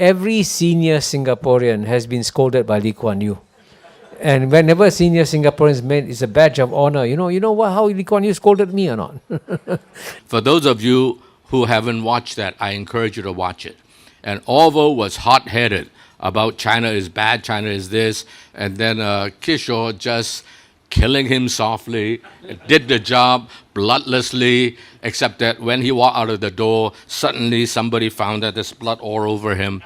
every senior Singaporean has been scolded by Lee Kuan Yew. And whenever senior Singaporeans met, it's a badge of honor. You know what, how Lee Kuan Yew scolded me or not? For those of you who haven't watched that, I encourage you to watch it. And Orville was hot-headed about China is bad, China is this, and then Kishore just killing him softly, did the job bloodlessly, except that when he walked out of the door, suddenly somebody found that there's blood all over him.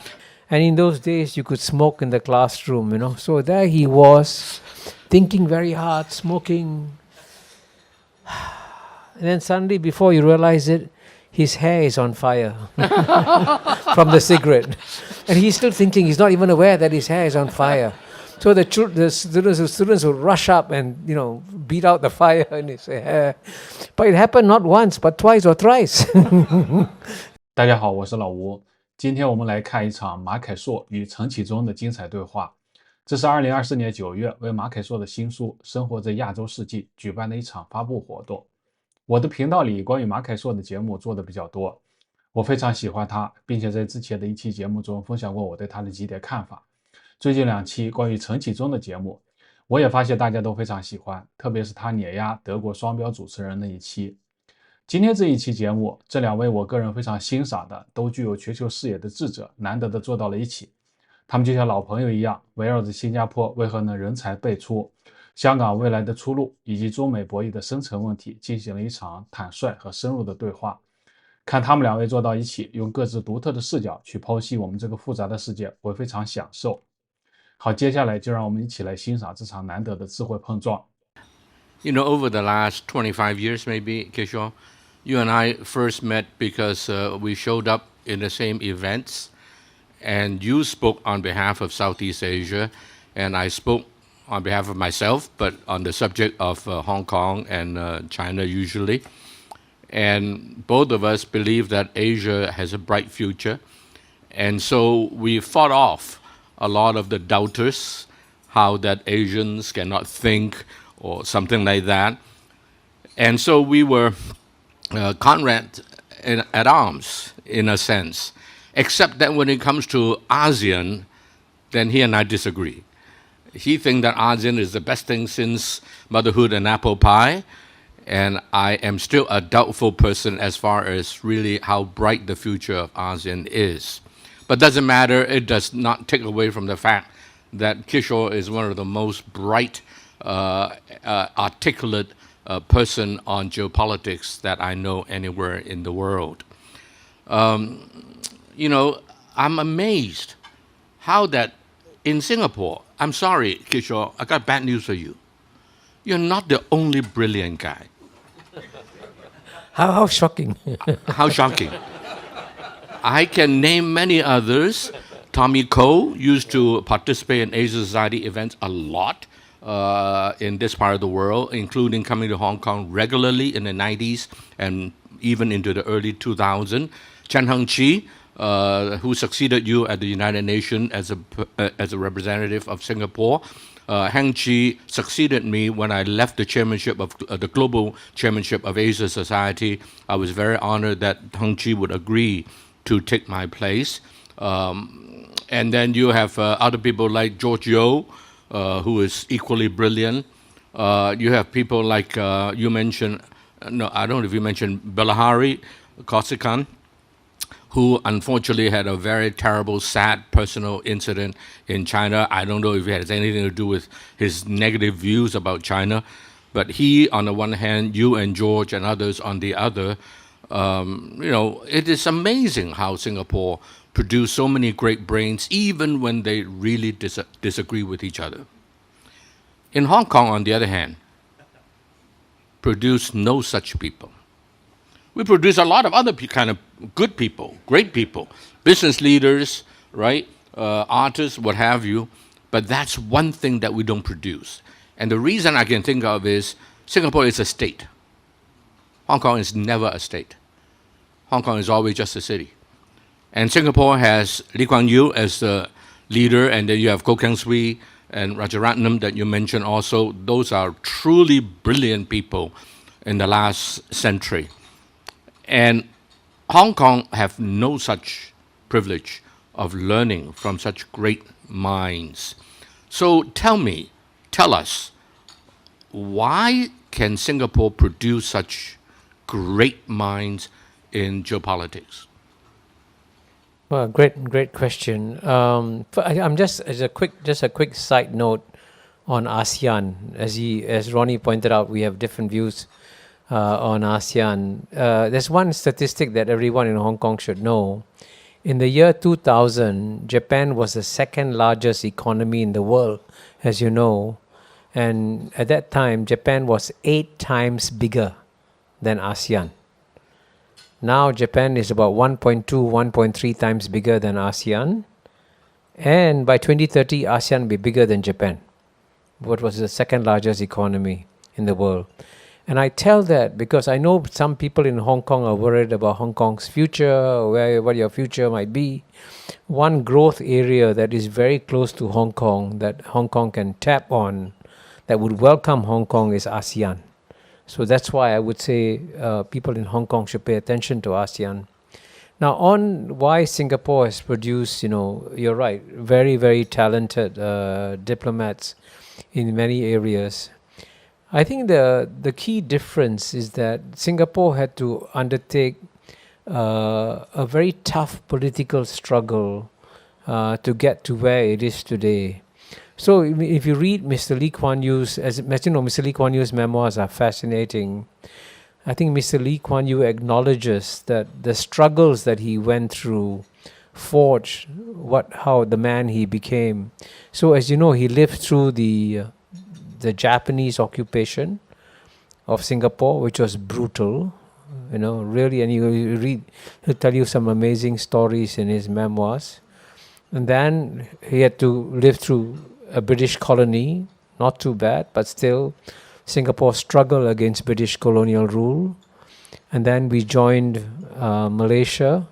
And in those days, you could smoke in the classroom, So there he was, thinking very hard, smoking. And then suddenly, before you realize it, his hair is on fire from the cigarette. And he's still thinking, he's not even aware that his hair is on fire. So the students will rush up and, beat out the fire in his hair. But it happened not once, but twice or thrice. 大家好，我是老吴。今天我们来看一场马凯硕与陈启宗的精彩对话。这是2024年9月为马凯硕的新书《生活在亚洲世纪》举办的一场发布活动。我的频道里关于马凯硕的节目做的比较多，我非常喜欢他，并且在之前的一期节目中分享过我对他的几点看法。最近2期关于陈启宗的节目，我也发现大家都非常喜欢，特别是他碾压德国双标主持人那一期。今天这一期节目，这2位我个人非常欣赏的，都具有全球视野的智者，难得的坐到了一起。他们就像老朋友一样，围绕着新加坡为何能人才辈出，香港未来的出路，以及中美博弈的深层问题，进行了一场坦率和深入的对话。看他们2位坐到一起，用各自独特的视角去剖析我们这个复杂的世界，我非常享受。好，接下来就让我们一起来欣赏这场难得的智慧碰撞。Over the last 25 years maybe, Kishore, you and I first met because we showed up in the same events, and you spoke on behalf of Southeast Asia, and I spoke on behalf of myself, but on the subject of Hong Kong and China usually. And both of us believe that Asia has a bright future, and so we fought off a lot of the doubters, how that Asians cannot think or something like that. And so we were comrades at arms, in a sense, except that when it comes to ASEAN, then he and I disagree. He thinks that ASEAN is the best thing since motherhood and apple pie, and I am still a doubtful person as far as really how bright the future of ASEAN is. But doesn't matter, it does not take away from the fact that Kishore is one of the most bright, articulate person on geopolitics that I know anywhere in the world. I'm amazed how that in Singapore, I'm sorry, Kishore, I got bad news for you. You're not the only brilliant guy. How shocking. How shocking. I can name many others. Tommy Koh used to participate in Asia Society events a lot in this part of the world, including coming to Hong Kong regularly in the 90s and even into the early 2000s. Chen Heng-chi, who succeeded you at the United Nations as a representative of Singapore. Heng-chi succeeded me when I left the chairmanship of the global chairmanship of Asia Society. I was very honored that Heng-chi would agree to take my place. And then you have other people like George Yeo, who is equally brilliant. You have people like you mentioned, no, I don't know if you mentioned Bilahari Kausikan, who unfortunately had a very terrible, sad personal incident in China. I don't know if it has anything to do with his negative views about China, but he, on the one hand, you and George and others on the other, it is amazing how Singapore produced so many great brains, even when they really disagree with each other. In Hong Kong, on the other hand, produced no such people. We produce a lot of other kind of good people, great people, business leaders, right, artists, what have you, but that's one thing that we don't produce. And the reason I can think of is Singapore is a state. Hong Kong is never a state. Hong Kong is always just a city. And Singapore has Lee Kuan Yew as the leader, and then you have Goh Keng Swee and Rajaratnam that you mentioned also. Those are truly brilliant people in the last century. And Hong Kong have no such privilege of learning from such great minds. So tell us, why can Singapore produce such great minds in geopolitics? Well, great question. I'm just a quick side note on ASEAN. As Ronnie pointed out, we have different views on ASEAN. There's one statistic that everyone in Hong Kong should know. In the year 2000, Japan was the second largest economy in the world, as you know. And at that time, Japan was 8 times bigger than ASEAN. Now Japan is about 1.2, 1.3 times bigger than ASEAN. And by 2030, ASEAN will be bigger than Japan, what was the second largest economy in the world. And I tell that because I know some people in Hong Kong are worried about Hong Kong's future, what your future might be. One growth area that is very close to Hong Kong, that Hong Kong can tap on, that would welcome Hong Kong, is ASEAN. So that's why I would say people in Hong Kong should pay attention to ASEAN. Now, on why Singapore has produced, you're right, very, very talented diplomats in many areas. I think the key difference is that Singapore had to undertake a very tough political struggle to get to where it is today. So if you read Mr. Lee Kuan Yew's, Mr. Lee Kuan Yew's memoirs are fascinating. I think Mr. Lee Kuan Yew acknowledges that the struggles that he went through forged how the man he became. So as you know, he lived through the Japanese occupation of Singapore, which was brutal, really, and he'll tell you some amazing stories in his memoirs. And then he had to live through a British colony, not too bad, but still Singapore struggled against British colonial rule. And then we joined Malaysia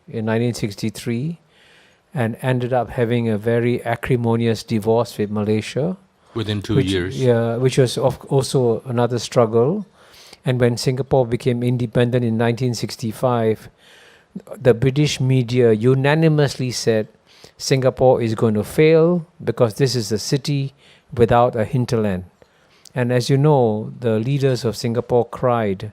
in 1963 and ended up having a very acrimonious divorce with Malaysia. Within 2 years. Yeah, which was also another struggle. And when Singapore became independent in 1965, the British media unanimously said Singapore is going to fail because this is a city without a hinterland. And as you know, the leaders of Singapore cried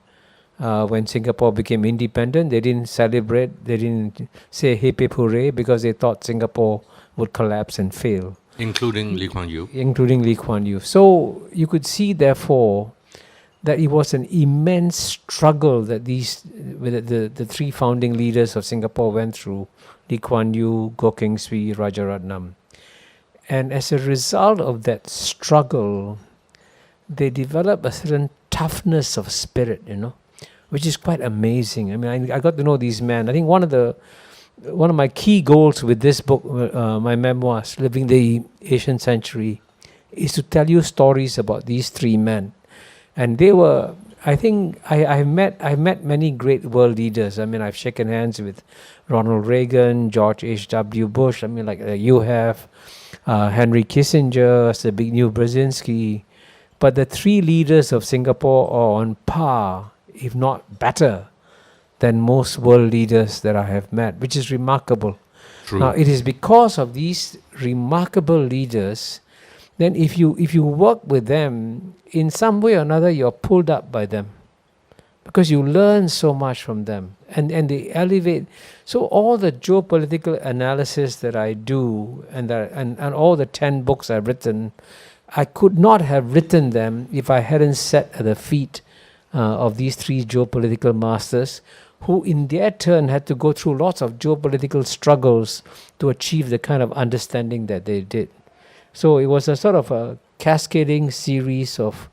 when Singapore became independent. They didn't celebrate, they didn't say hip hip hooray because they thought Singapore would collapse and fail. Including Lee Kuan Yew. Including Lee Kuan Yew. So you could see, therefore, that it was an immense struggle that the three founding leaders of Singapore went through: Lee Kuan Yew, Goh Keng Swee, Rajaratnam. And as a result of that struggle, they developed a certain toughness of spirit, which is quite amazing. I mean, I got to know these men. I think one of my key goals with this book, my memoirs, Living the Asian Century, is to tell you stories about these three men. And they were, I think, I've met many great world leaders. I mean, I've shaken hands with Ronald Reagan, George H.W. Bush. I mean, like you have Henry Kissinger, Zbigniew Brzezinski. But the three leaders of Singapore are on par, if not better, than most world leaders that I have met, which is remarkable. True. Now, it is because of these remarkable leaders, then if you work with them, in some way or another, you're pulled up by them. Because you learn so much from them. And they elevate. So all the geopolitical analysis that I do, and all the 10 books I've written, I could not have written them if I hadn't sat at the feet of these three geopolitical masters, who in their turn had to go through lots of geopolitical struggles to achieve the kind of understanding that they did. So it was a sort of a cascading series of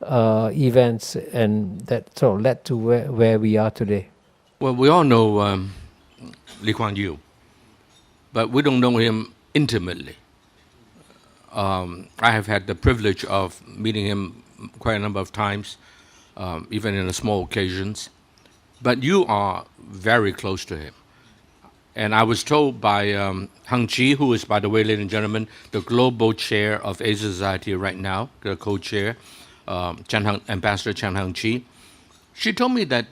events, and that sort of led to where we are today. Well, we all know Lee Kuan Yew, but we don't know him intimately. I have had the privilege of meeting him quite a number of times, even in small occasions. But you are very close to him. And I was told by Hang Chi, who is, by the way, ladies and gentlemen, the global chair of Asia Society right now, the co-chair, Ambassador Chan Hang Chi. She told me that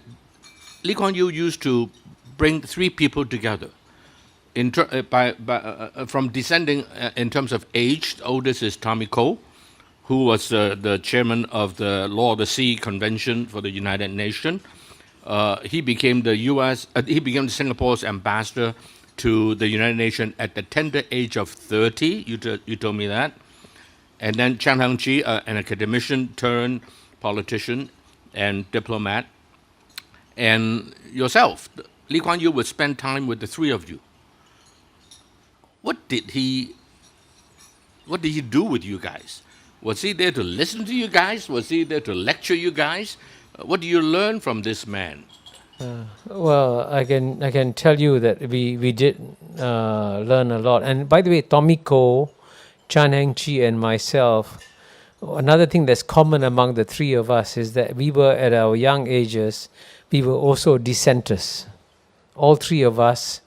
Lee Kuan Yew used to bring three people together. from descending in terms of age, the oldest is Tommy Cole, who was the chairman of the Law of the Sea Convention for the United Nations. He became the Singapore's ambassador to the United Nations at the tender age of 30. You told me that. And then Chan Heng-chi, an academician turned politician and diplomat. And yourself, Lee Kuan Yew would spend time with the three of you. What did he do with you guys? Was he there to listen to you guys? Was he there to lecture you guys? What do you learn from this man? Well, I can tell you that we did learn a lot. And by the way, Tommy Koh, Chan Heng-chi, and myself, another thing that's common among the three of us is that we were, at our young ages, we were also dissenters. All three of us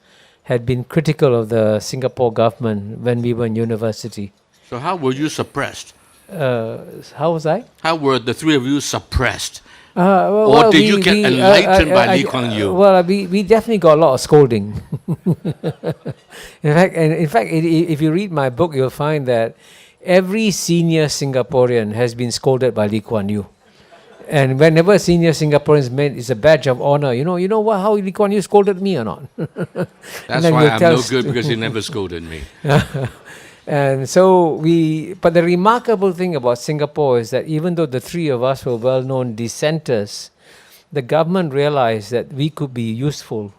had been critical of the Singapore government when we were in university. So how were you suppressed? How was I? How were the three of you suppressed? Or did you get enlightened by Lee Kuan Yew? Well, we definitely got a lot of scolding. in fact, if you read my book, you'll find that every senior Singaporean has been scolded by Lee Kuan Yew. And whenever senior Singaporeans met, it's a badge of honor. You know what? How Lee Kuan Yew scolded me or not? That's why I'm no good, because he never scolded me. And so but the remarkable thing about Singapore is that even though the three of us were well-known dissenters, the government realized that we could be useful.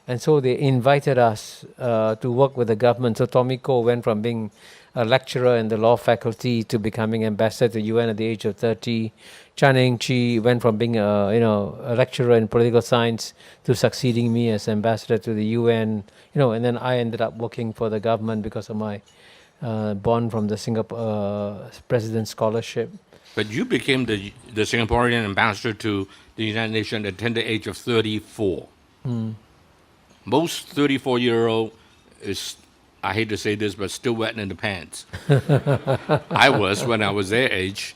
And so they invited us to work with the government. So Tommy Koh went from being a lecturer in the law faculty to becoming ambassador to UN at the age of 30. Chan Heng-chi went from being a lecturer in political science to succeeding me as ambassador to the UN. And then I ended up working for the government because of my bond from the Singapore President's Scholarship. But you became the Singaporean ambassador to the United Nations at the tender age of 34. Most 34-year-old is, I hate to say this, but still wet in the pants. I was when I was their age.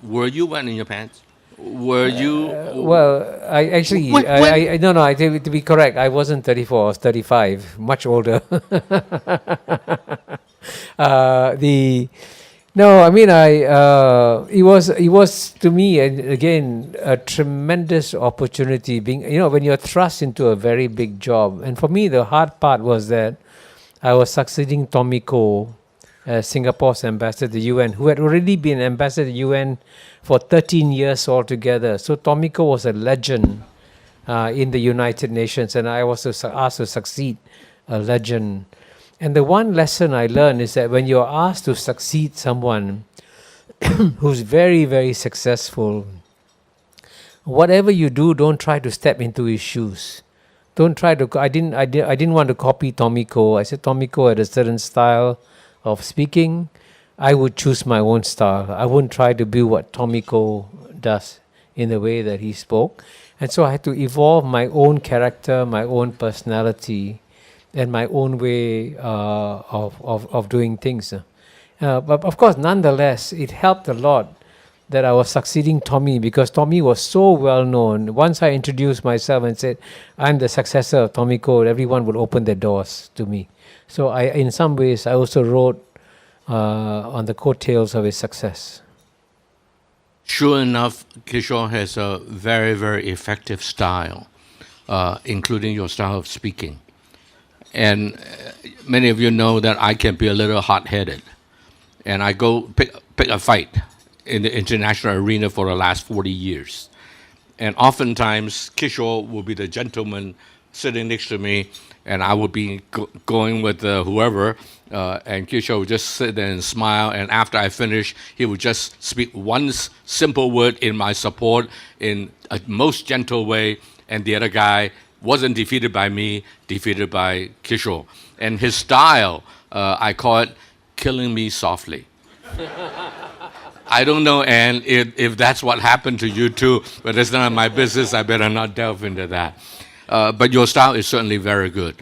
Were you wet in your pants? Were you? Well, I actually, to be correct, I wasn't 34, I was 35, much older. It was to me, again, a tremendous opportunity being, when you're thrust into a very big job. And for me, the hard part was that I was succeeding Tommy Koh as Singapore's ambassador to the UN, who had already been ambassador to the UN for 13 years altogether. So Tommy Koh was a legend in the United Nations, and I was asked to succeed a legend. And the one lesson I learned is that when you're asked to succeed someone who's very, very successful, whatever you do, don't try to step into his shoes. Don't try to. I didn't want to copy Tommy Koh. I said Tommy Koh had a certain style of speaking. I would choose my own style. I wouldn't try to be what Tommy Koh does in the way that he spoke. And so I had to evolve my own character, my own personality, and my own way of doing things. But of course, nonetheless, it helped a lot that I was succeeding Tommy, because Tommy was so well known. Once I introduced myself and said, I'm the successor of Tommy Koh, everyone would open their doors to me. So in some ways, I also wrote on the coattails of his success. Sure enough, Kishore has a very, very effective style, including your style of speaking. And many of you know that I can be a little hot-headed. And I go pick a fight in the international arena for the last 40 years. And oftentimes, Kishore will be the gentleman sitting next to me, and I would be going with whoever, and Kishore would just sit there and smile, and after I finish, he would just speak one simple word in my support in a most gentle way, and the other guy wasn't defeated by me, defeated by Kishore. And his style, I call it killing me softly. I don't know, Anne, if that's what happened to you too, but it's none of my business. I better not delve into that. But your style is certainly very good.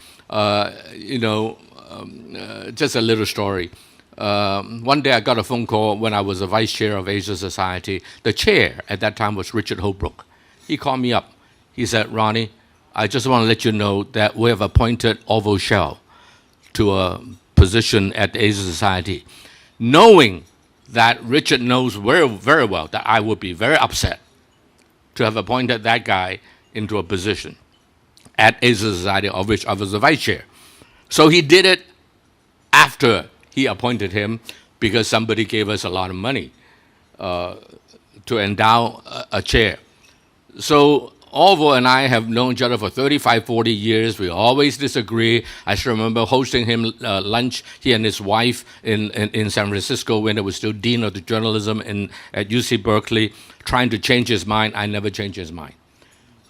Just a little story. One day I got a phone call when I was the vice chair of Asia Society. The chair at that time was Richard Holbrook. He called me up. He said, Ronnie, I just want to let you know that we have appointed Orville Schell to a position at the Asia Society, knowing that Richard knows very, very well that I would be very upset to have appointed that guy into a position at Asia Society, of which I was the vice chair. So he did it after he appointed him because somebody gave us a lot of money to endow a chair. So Orville and I have known each other for 35, 40 years. We always disagree. I still remember hosting him lunch, he and his wife, in San Francisco when he was still dean of the journalism at UC Berkeley, trying to change his mind. I never changed his mind.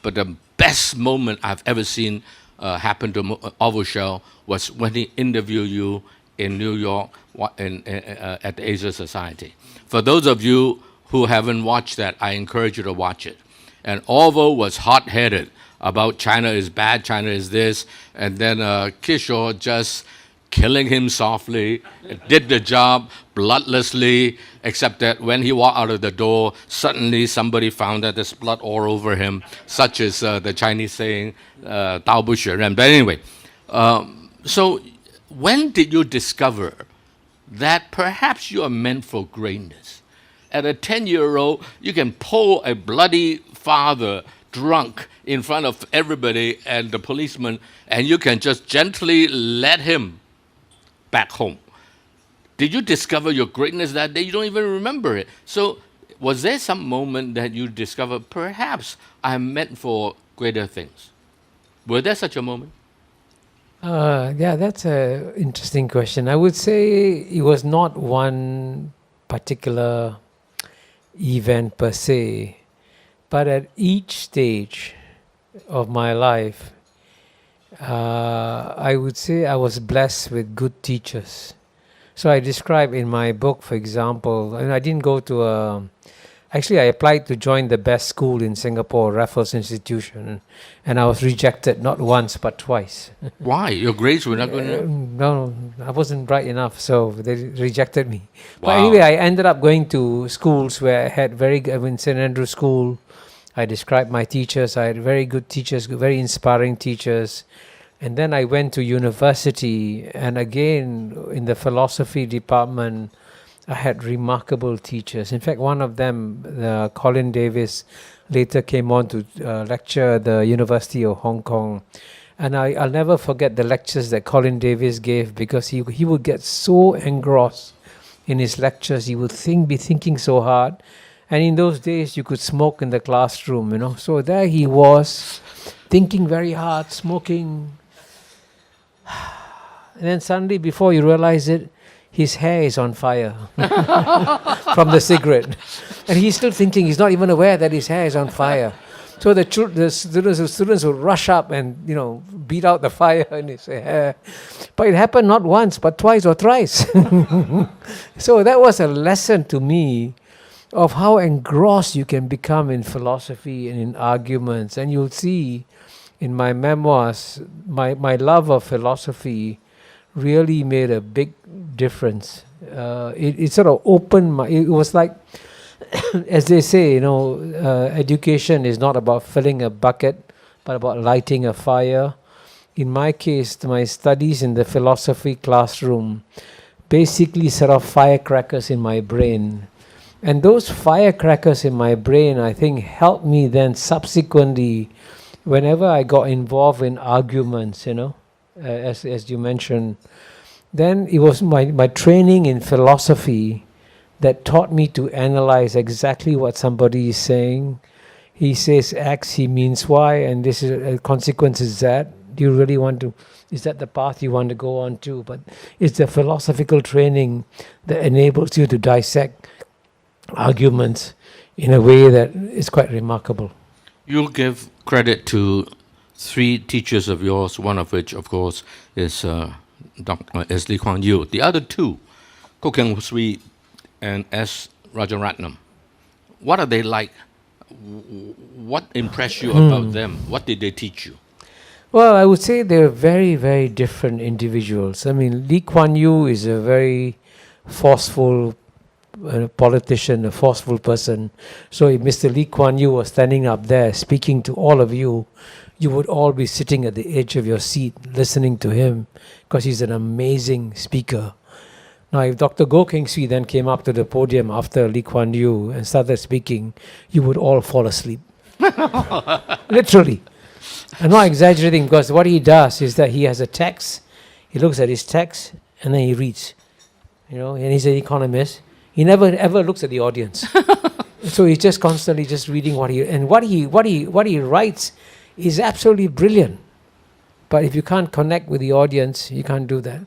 But the best moment I've ever seen happen to Orville Schell was when he interviewed you in New York at the Asia Society. For those of you who haven't watched that, I encourage you to watch it. And Orville was hot-headed about China is bad, China is this, and then Kishore just killing him softly, did the job bloodlessly, except that when he walked out of the door, suddenly somebody found that there's blood all over him, such as the Chinese saying, 刀不血刃. But anyway, so when did you discover that perhaps you are meant for greatness? At a 10-year-old, you can pull a bloody father drunk in front of everybody and the policeman, and you can just gently let him back home. Did you discover your greatness that day? You don't even remember it. So was there some moment that you discovered, perhaps I'm meant for greater things? Was there such a moment? Yeah, that's an interesting question. I would say it was not one particular event per se, but at each stage of my life, I would say I was blessed with good teachers. So I describe in my book, for example, and I didn't go to actually I applied to join the best school in Singapore, Raffles Institution, and I was rejected not once but twice. Why? Your grades were not good enough? No, I wasn't bright enough, so they rejected me. Wow. But anyway, I ended up going to schools where I had in St. Andrew School, I described my teachers. I had very good teachers, very inspiring teachers. And then I went to university, and again, in the philosophy department, I had remarkable teachers. In fact, one of them, Colin Davis, later came on to lecture at the University of Hong Kong. And I'll never forget the lectures that Colin Davis gave, because he would get so engrossed in his lectures. He would be thinking so hard. And in those days, you could smoke in the classroom, you know. So there he was, thinking very hard, smoking. And then suddenly, before you realize it, his hair is on fire from the cigarette. And he's still thinking, he's not even aware that his hair is on fire. So the students would rush up and, beat out the fire in his hair. But it happened not once, but twice or thrice. So that was a lesson to me of how engrossed you can become in philosophy and in arguments. And you'll see in my memoirs, my love of philosophy really made a big difference. It sort of opened it was like, as they say, education is not about filling a bucket, but about lighting a fire. In my case, my studies in the philosophy classroom basically set off firecrackers in my brain. And those firecrackers in my brain, I think, helped me then subsequently, whenever I got involved in arguments, as you mentioned, then it was my training in philosophy that taught me to analyze exactly what somebody is saying. He says X, he means Y, and this is a consequence is Z. Do you really want to, is that the path you want to go on to? But it's the philosophical training that enables you to dissect arguments in a way that is quite remarkable. You'll give credit to three teachers of yours, one of which, of course, is Lee Kuan Yew. The other two, Koh Keng Sui and S. Rajaratnam. What are they like? What impressed you about them? What did they teach you? Well, I would say they're very, very different individuals. I mean, Lee Kuan Yew is a very forceful politician, a forceful person. So if Mr. Lee Kuan Yew was standing up there speaking to all of you, you would all be sitting at the edge of your seat listening to him because he's an amazing speaker. Now, if Dr. Goh Keng Swee then came up to the podium after Lee Kuan Yew and started speaking, you would all fall asleep. Literally. I'm not exaggerating, because what he does is that he has a text, he looks at his text, and then he reads. And he's an economist. He never ever looks at the audience. So he's just constantly just reading what he writes is absolutely brilliant. But if you can't connect with the audience, you can't do that.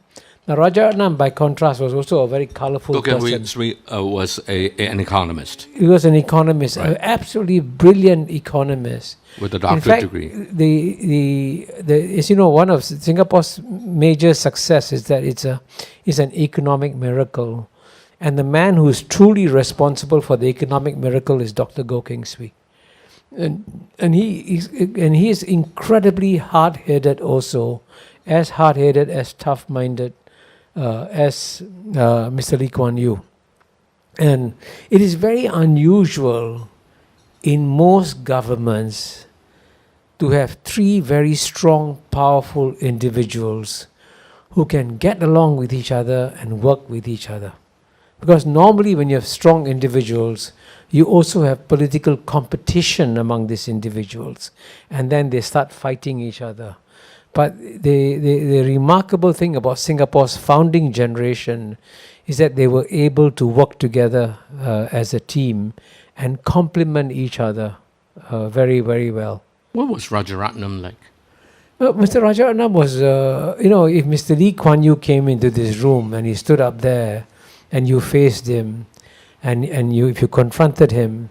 Now, Rajaratnam, by contrast, was also a very colorful person. Was an economist. He was an economist, Right. an absolutely brilliant economist. With a doctorate In fact, degree. as you know, one of Singapore's major success is that it's an economic miracle. And the man who is truly responsible for the economic miracle is Dr. Goh Keng Swee. And he is incredibly hard-headed also, as hard-headed, as tough-minded as Mr. Lee Kuan Yew. And it is very unusual in most governments to have three very strong, powerful individuals who can get along with each other and work with each other. Because normally when you have strong individuals, you also have political competition among these individuals, and then they start fighting each other. But the remarkable thing about Singapore's founding generation is that they were able to work together as a team and complement each other very, very well. What was Rajaratnam like? Well, Mr. Rajaratnam was, if Mr. Lee Kuan Yew came into this room and he stood up there and you faced him, and if you confronted him,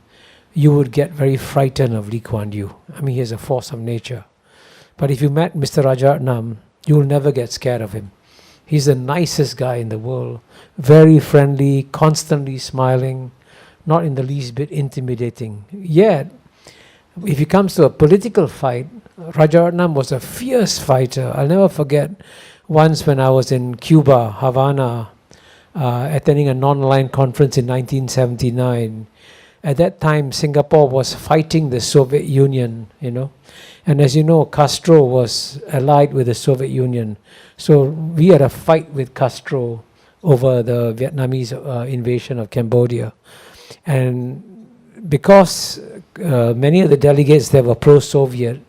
you would get very frightened of Lee Kuan Yew. I mean, he is a force of nature. But if you met Mr. Rajaratnam, you will never get scared of him. He's the nicest guy in the world, very friendly, constantly smiling, not in the least bit intimidating. Yet, if it comes to a political fight, Rajaratnam was a fierce fighter. I'll never forget once when I was in Cuba, Havana, attending a non-aligned conference in 1979. At that time, Singapore was fighting the Soviet Union, And as you know, Castro was allied with the Soviet Union. So we had a fight with Castro over the Vietnamese invasion of Cambodia. And because many of the delegates there were pro-Soviet,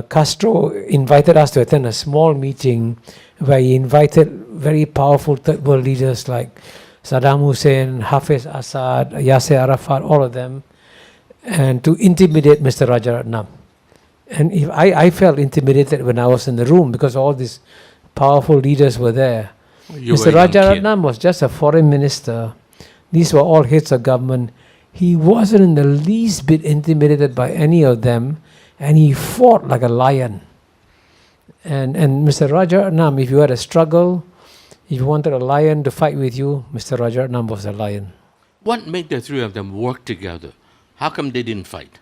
Castro invited us to attend a small meeting where he invited very powerful third world leaders like Saddam Hussein, Hafiz Assad, Yasser Arafat, all of them, and to intimidate Mr. Rajaratnam. And I felt intimidated when I was in the room because all these powerful leaders were there. Mr. Rajaratnam was just a foreign minister. These were all heads of government. He wasn't in the least bit intimidated by any of them, and he fought like a lion. And Mr. Rajaratnam, if you had a struggle, if you wanted a lion to fight with you, Mr. Rajaratnam was a lion. What made the three of them work together? How come they didn't fight?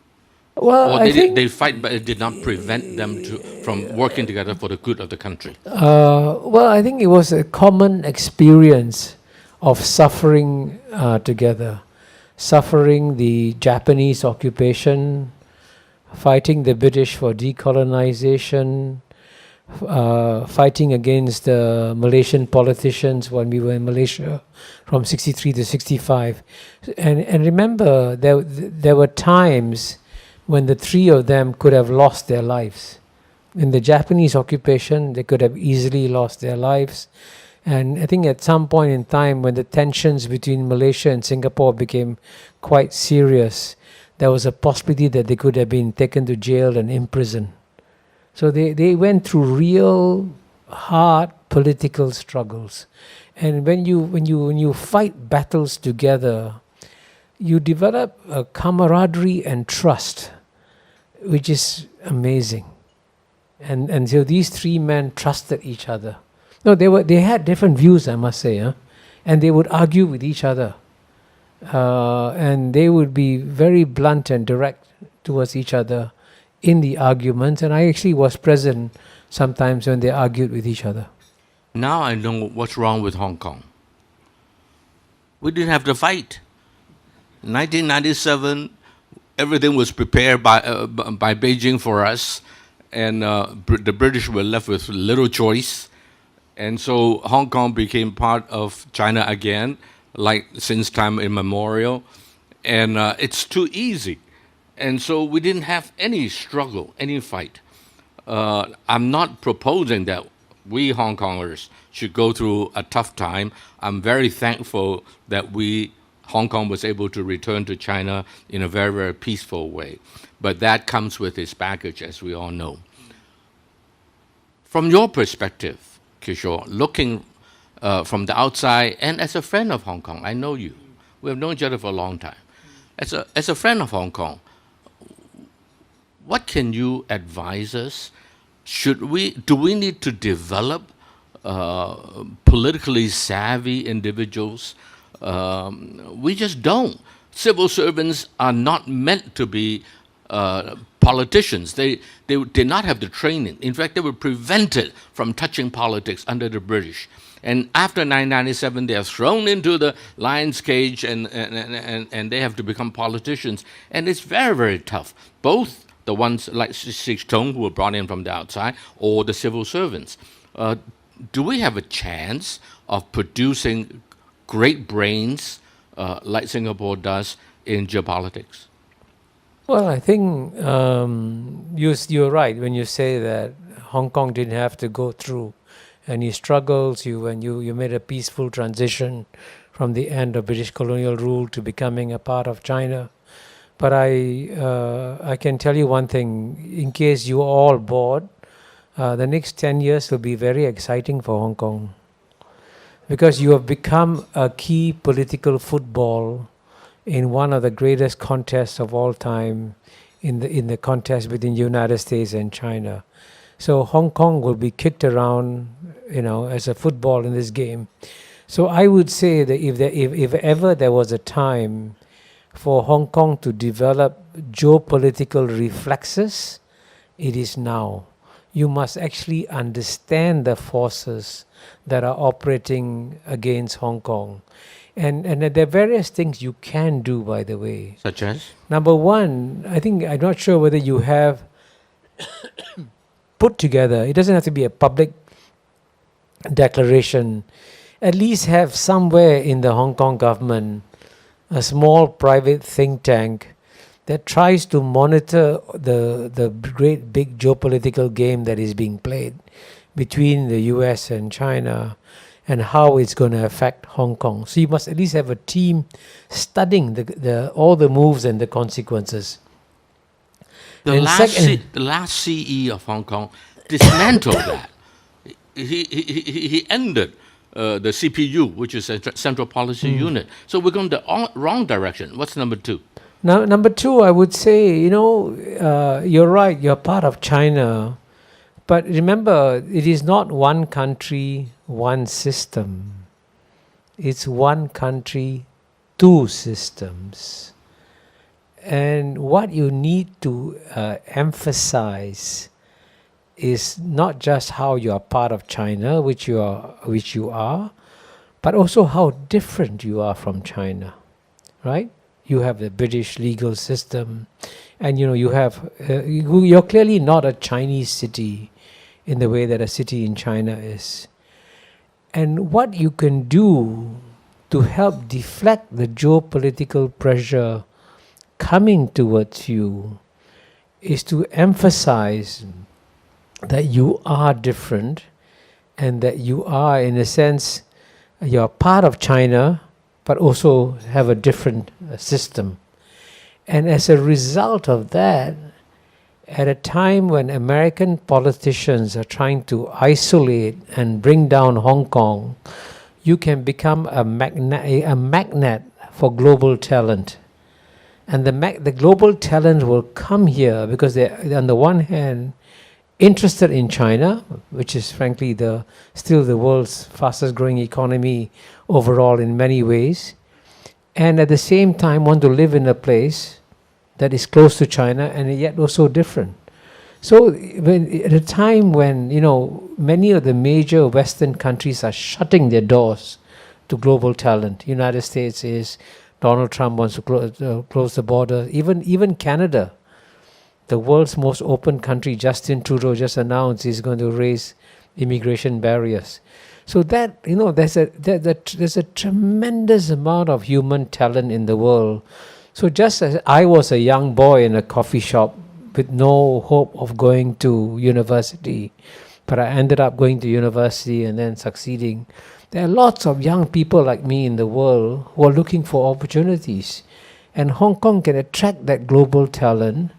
Well, Or they fight, but it did not prevent them from working together for the good of the country? Well, I think it was a common experience of suffering together. Suffering the Japanese occupation, fighting the British for decolonization, fighting against the Malaysian politicians when we were in Malaysia from 63 to 65. And remember, there were times when the three of them could have lost their lives. In the Japanese occupation, they could have easily lost their lives. And I think at some point in time, when the tensions between Malaysia and Singapore became quite serious, there was a possibility that they could have been taken to jail and imprisoned. So they went through real hard political struggles. And when you fight battles together, you develop a camaraderie and trust, which is amazing. And so these three men trusted each other. No, they had different views, I must say, and they would argue with each other. And they would be very blunt and direct towards each other in the arguments. And I actually was present sometimes when they argued with each other. Now I know what's wrong with Hong Kong. We didn't have to fight. 1997, everything was prepared by Beijing for us, and the British were left with little choice. And so Hong Kong became part of China again, like since time immemorial. And it's too easy. And so we didn't have any struggle, any fight. I'm not proposing that we Hong Kongers should go through a tough time. I'm very thankful that Hong Kong was able to return to China in a very, very peaceful way. But that comes with its baggage, as we all know. From your perspective, Kishore, looking from the outside, and as a friend of Hong Kong, I know you. We have known each other for a long time. As a friend of Hong Kong, what can you advise us? Do we need to develop politically savvy individuals? We just don't. Civil servants are not meant to be politicians. They did not have the training. In fact, they were prevented from touching politics under the British. And after 1997, they are thrown into the lion's cage and they have to become politicians. And it's very, very tough. Both the ones like Sik Tong, who were brought in from the outside, or the civil servants. Do we have a chance of producing great brains like Singapore does in geopolitics? Well, I think you're right when you say that Hong Kong didn't have to go through any struggles. You made a peaceful transition from the end of British colonial rule to becoming a part of China. But I can tell you one thing, in case you're all bored, the next 10 years will be very exciting for Hong Kong, because you have become a key political football in one of the greatest contests of all time, in the contest between the United States and China. So Hong Kong will be kicked around, as a football in this game. So I would say that if ever there was a time for Hong Kong to develop geopolitical reflexes, it is now. You must actually understand the forces that are operating against Hong Kong. And there are various things you can do, by the way. Such as? Number one, I'm not sure whether you have put together, it doesn't have to be a public declaration, at least have somewhere in the Hong Kong government a small private think tank that tries to monitor the great big geopolitical game that is being played between the US and China, and how it's going to affect Hong Kong. So you must at least have a team studying all the moves and the consequences. The last CE of Hong Kong dismantled that. He ended the CPU, which is a Central Policy Unit. So we're going the wrong direction. What's number two? Now, number two, I would say, you're right, you're part of China. But remember, it is not one country, one system. It's one country, two systems. And what you need to emphasize is not just how you are part of China, which you are, but also how different you are from China, right? You have the British legal system, and you're clearly not a Chinese city in the way that a city in China is. And what you can do to help deflect the geopolitical pressure coming towards you is to emphasize that you are different, and that you are, in a sense, you're part of China, but also have a different system. And as a result of that, at a time when American politicians are trying to isolate and bring down Hong Kong, you can become a magnet for global talent. And the global talent will come here because they're, on the one hand, interested in China, which is frankly still the world's fastest growing economy overall in many ways, and at the same time want to live in a place that is close to China and yet also different. So at a time when many of the major Western countries are shutting their doors to global talent, United States is, Donald Trump wants to close the border. Even Canada, the world's most open country, Justin Trudeau just announced he's going to raise immigration barriers. So that, you know, there's a tremendous amount of human talent in the world. So just as I was a young boy in a coffee shop with no hope of going to university, but I ended up going to university and then succeeding. There are lots of young people like me in the world who are looking for opportunities. And Hong Kong can attract that global talent.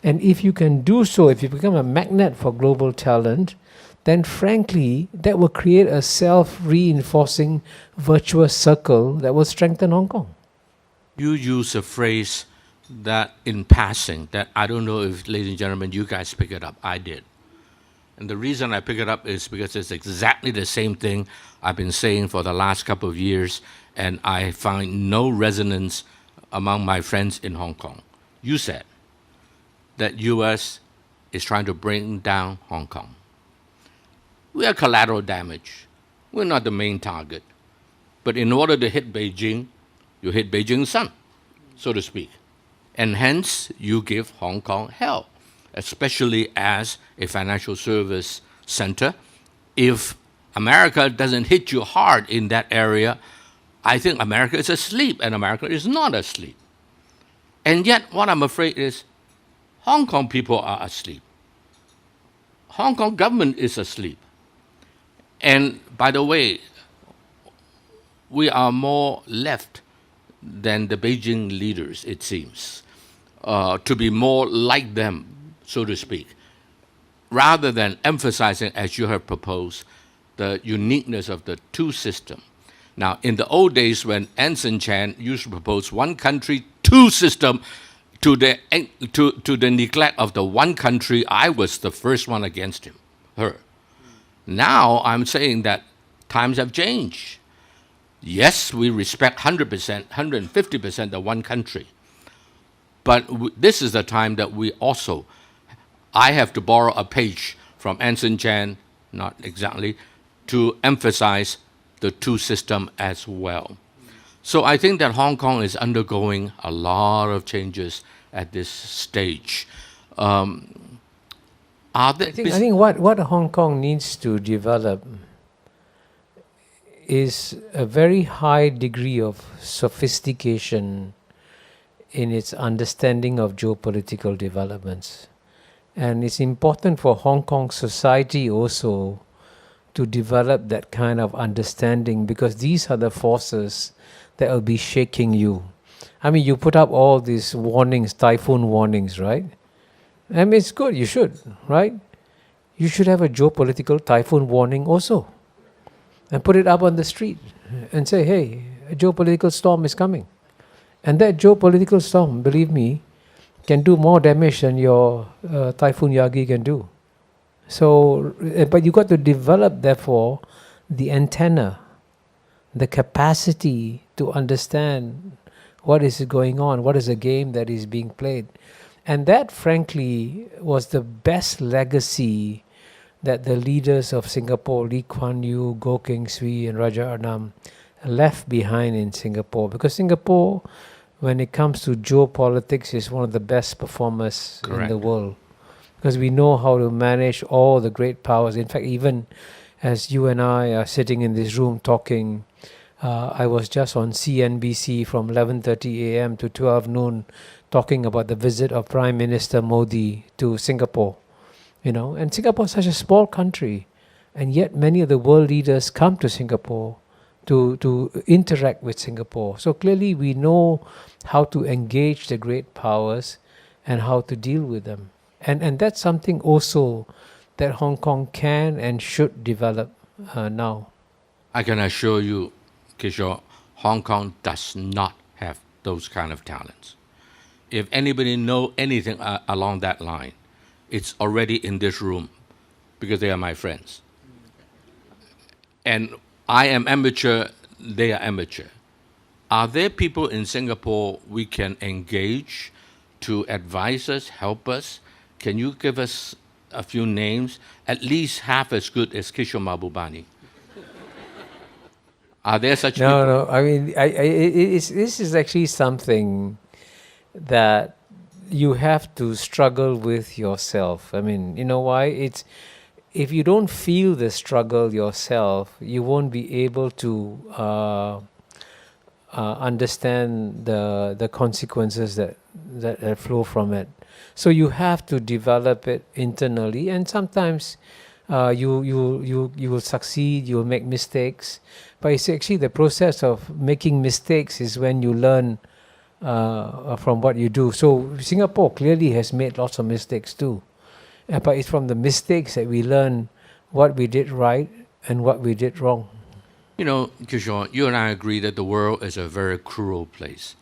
And if you can do so, if you become a magnet for global talent, then frankly, that will create a self-reinforcing virtuous circle that will strengthen Hong Kong. You use a phrase that in passing, that I don't know if, ladies and gentlemen, you guys pick it up. I did. And the reason I pick it up is because it's exactly the same thing I've been saying for the last couple of years, and I find no resonance among my friends in Hong Kong. You said that U.S. is trying to bring down Hong Kong. We are collateral damage. We're not the main target. But in order to hit Beijing, you hit Beijing's son, so to speak. And hence, you give Hong Kong hell, especially as a financial service center. If America doesn't hit you hard in that area, I think America is asleep, and America is not asleep. And yet, what I'm afraid is Hong Kong people are asleep. Hong Kong government is asleep. And by the way, we are more left than the Beijing leaders, it seems, to be more like them, so to speak, rather than emphasizing, as you have proposed, the uniqueness of the two systems. Now, in the old days when Anson Chan used to propose one country, two system, to the neglect of the one country, I was the first one against her. Now I'm saying that times have changed. Yes, we respect 100%, 150% the one country. But this is the time that we also, I have to borrow a page from Anson Chan, not exactly, to emphasize the two system as well. So I think that Hong Kong is undergoing a lot of changes at this stage. I think what Hong Kong needs to develop is a very high degree of sophistication in its understanding of geopolitical developments. And it's important for Hong Kong society also to develop that kind of understanding, because these are the forces that will be shaking you. I mean, you put up all these warnings, typhoon warnings, right? I mean, it's good, you should, right? You should have a geopolitical typhoon warning also. And put it up on the street and say, hey, a geopolitical storm is coming. And that geopolitical storm, believe me, can do more damage than your Typhoon Yagi can do. So, but you got to develop, therefore, the antenna, the capacity to understand what is going on, what is the game that is being played. And that, frankly, was the best legacy that the leaders of Singapore, Lee Kuan Yew, Goh Keng Swee and Raja Arnam, left behind in Singapore. Because Singapore, when it comes to geopolitics, is one of the best performers in the world. Because we know how to manage all the great powers. In fact, even as you and I are sitting in this room talking, I was just on CNBC from 11:30 a.m. to 12 noon talking about the visit of Prime Minister Modi to Singapore. You know, and Singapore is such a small country, and yet many of the world leaders come to Singapore to interact with Singapore. So clearly we know how to engage the great powers and how to deal with them. And that's something also that Hong Kong can and should develop now. I can assure you, Kishore, Hong Kong does not have those kind of talents. If anybody know anything along that line, it's already in this room, because they are my friends. And I am amateur, they are amateur. Are there people in Singapore we can engage to advise us, help us? Can you give us a few names, at least half as good as Kishore Mahbubani? Are there such No, people? no. I mean, this is actually something that you have to struggle with yourself. I mean, you know why? It's if you don't feel the struggle yourself, you won't be able to understand the consequences that flow from it. So you have to develop it internally, and sometimes you will succeed, you will make mistakes, but it's actually the process of making mistakes is when you learn from what you do. So Singapore clearly has made lots of mistakes too, but it's from the mistakes that we learn what we did right and what we did wrong. You know, Kishore, you and I agree that the world is a very cruel place.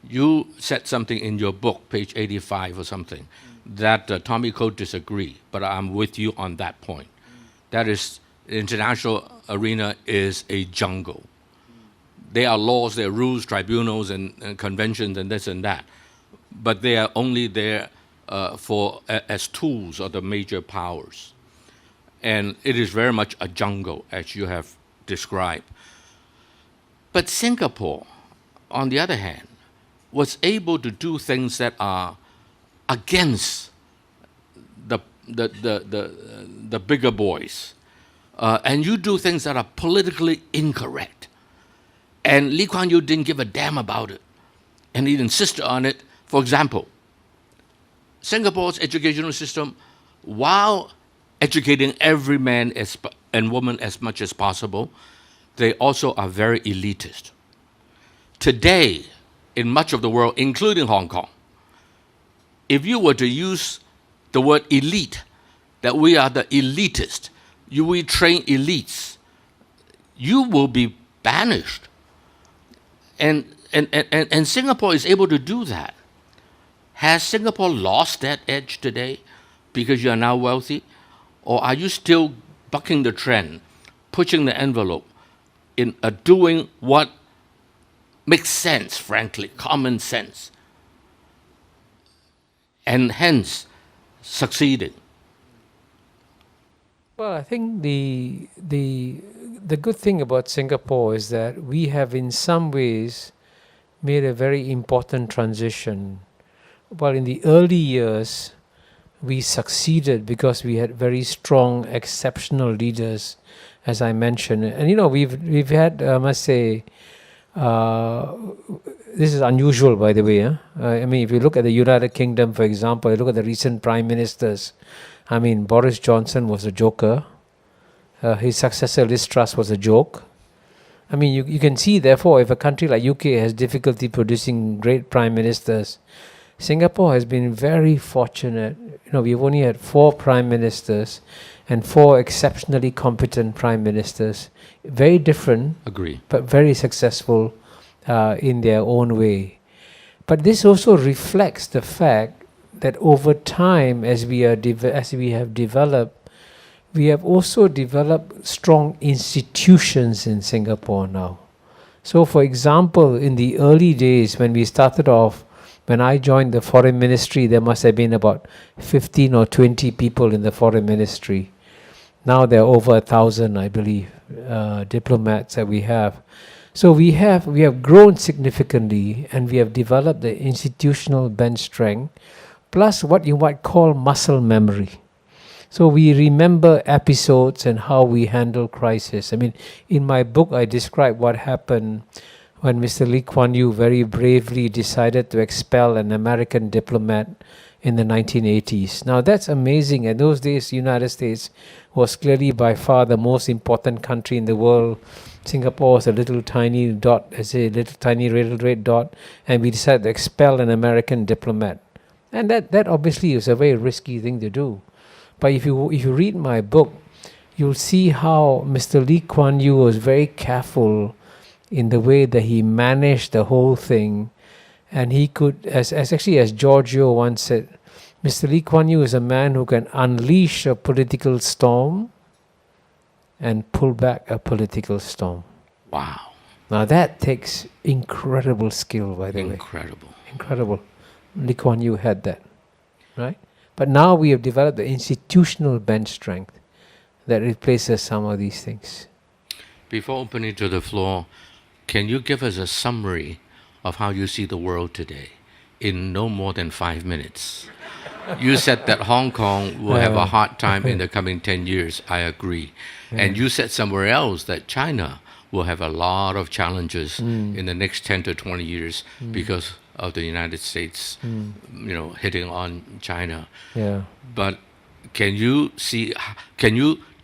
You said something in your book, page 85 or something, that Tommy Coe disagree, but I'm with you on that point. That is, the international arena is a jungle. There are laws, there are rules, tribunals, and conventions, and this and that, but they are only there as tools of the major powers. And it is very much a jungle, as you have described. But Singapore, on the other hand, was able to do things that are against the bigger boys. And you do things that are politically incorrect. And Lee Kuan Yew didn't give a damn about it. And he insisted on it. For example, Singapore's educational system, while educating every man and woman as much as possible, they also are very elitist. Today, in much of the world, including Hong Kong, if you were to use the word elite, that we are the elitist, we train elites, you will be banished. And Singapore is able to do that. Has Singapore lost that edge today because you are now wealthy? Or are you still bucking the trend, pushing the envelope, in doing what makes sense, frankly, common sense, and hence succeeding? Well, I think the good thing about Singapore is that we have in some ways made a very important transition. While in the early years, we succeeded because we had very strong, exceptional leaders, as I mentioned. And you know, we've had, I must say, this is unusual, by the way. I mean, if you look at the United Kingdom, for example, you look at the recent prime ministers. I mean, Boris Johnson was a joker. His successor, Liz Truss, was a joke. I mean, you can see, therefore, if a country like UK has difficulty producing great prime ministers, Singapore has been very fortunate. You know, we've only had 4 prime ministers and 4 exceptionally competent prime ministers. Very different, Agree, but very successful in their own way. But this also reflects the fact that over time, as we have developed, we have also developed strong institutions in Singapore now. So, for example, in the early days when we started off, when I joined the foreign ministry, there must have been about 15 or 20 people in the foreign ministry. Now there are over 1,000, I believe, diplomats that we have. So we have grown significantly, and we have developed the institutional bench strength, plus what you might call muscle memory. So we remember episodes and how we handle crisis. I mean, in my book, I describe what happened when Mr. Lee Kuan Yew very bravely decided to expel an American diplomat in the 1980s. Now that's amazing. In those days, the United States was clearly by far the most important country in the world. Singapore was a little tiny dot, as a little tiny red dot, and we decided to expel an American diplomat. And that obviously is a very risky thing to do. But if you read my book, you'll see how Mr. Lee Kuan Yew was very careful in the way that he managed the whole thing. And he could, as Giorgio once said, Mr. Lee Kuan Yew is a man who can unleash a political storm and pull back a political storm. wow, Now that takes incredible skill, by the way. Incredible. Lee Kuan Yew had that, right? But now we have developed the institutional bench strength that replaces some of these things. Before opening to the floor, can you give us a summary of how you see the world today in no more than 5 minutes? You said that Hong Kong will have a hard time in the coming 10 years. I agree. And you said somewhere else that China will have a lot of challenges in the next 10 to 20 years because of the United States, hitting on China. Yeah. But can you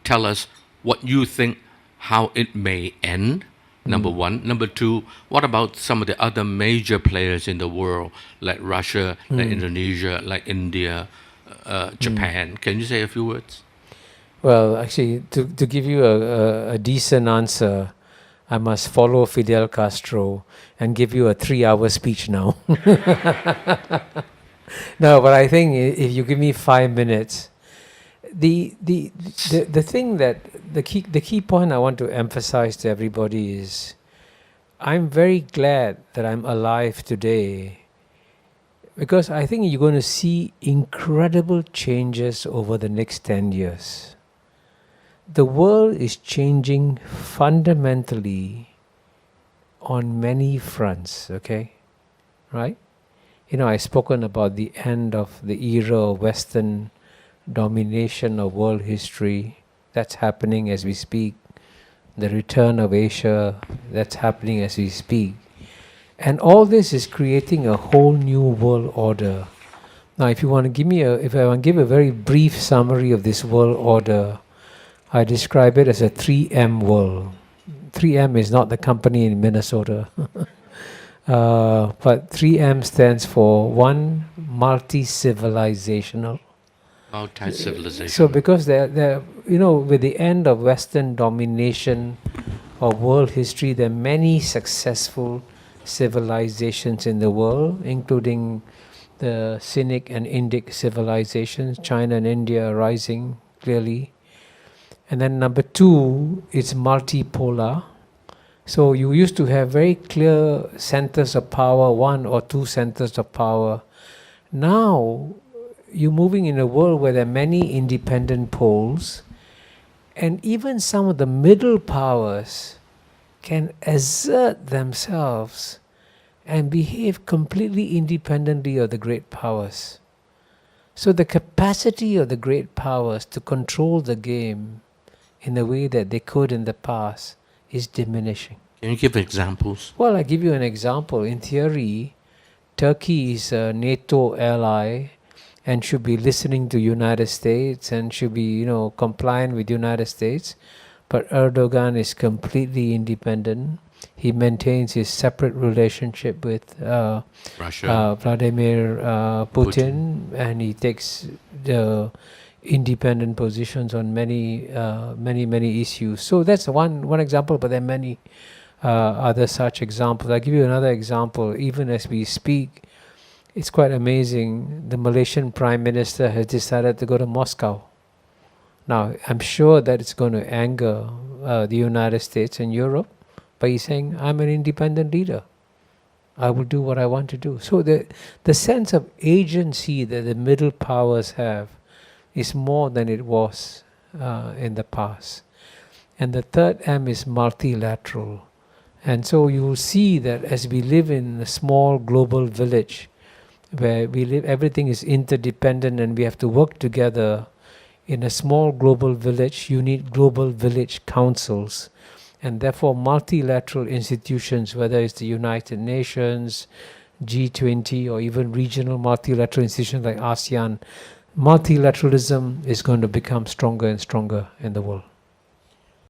tell us what you think, how it may end? Number one. Number two, what about some of the other major players in the world, like Russia, like Indonesia, like India, Japan? Can you say a few words? Well, actually, to give you a decent answer, I must follow Fidel Castro and give you a 3-hour speech now. No, but I think if you give me 5 minutes, the thing that the key point I want to emphasize to everybody is, I'm very glad that I'm alive today, because I think you're going to see incredible changes over the next 10 years. The world is changing fundamentally on many fronts, okay? Right? I've spoken about the end of the era of Western domination of world history. That's happening as we speak. The return of Asia, that's happening as we speak. And all this is creating a whole new world order. Now, if I want to give a very brief summary of this world order, I describe it as a 3M world. 3M is not the company in Minnesota. But 3M stands for one, multi-civilizational. Multi-civilization. So because they're with the end of Western domination of world history, there are many successful civilizations in the world, including the Sinic and Indic civilizations, China and India rising clearly. And then number two, it's multipolar. So you used to have very clear centers of power, one or two centers of power. Now, you're moving in a world where there are many independent poles, and even some of the middle powers can assert themselves and behave completely independently of the great powers. So the capacity of the great powers to control the game in the way that they could in the past is diminishing. Can you give examples? Well, I give you an example. In theory, Turkey is a NATO ally and should be listening to United States and should be, compliant with United States. But Erdogan is completely independent. He maintains his separate relationship with Russia, Vladimir Putin, and he takes the independent positions on many issues. So that's one example, but there are many other such examples. I'll give you another example. Even as we speak, it's quite amazing. The Malaysian Prime Minister has decided to go to Moscow. Now, I'm sure that it's going to anger the United States and Europe, but he's saying, I'm an independent leader. I will do what I want to do. So the sense of agency that the middle powers have is more than it was in the past. And the third M is multilateral. And so you will see that as we live in a small global village, where we live, everything is interdependent and we have to work together. In a small global village, you need global village councils, and therefore multilateral institutions, whether it's the United Nations, G20, or even regional multilateral institutions like ASEAN. Multilateralism is going to become stronger and stronger in the world.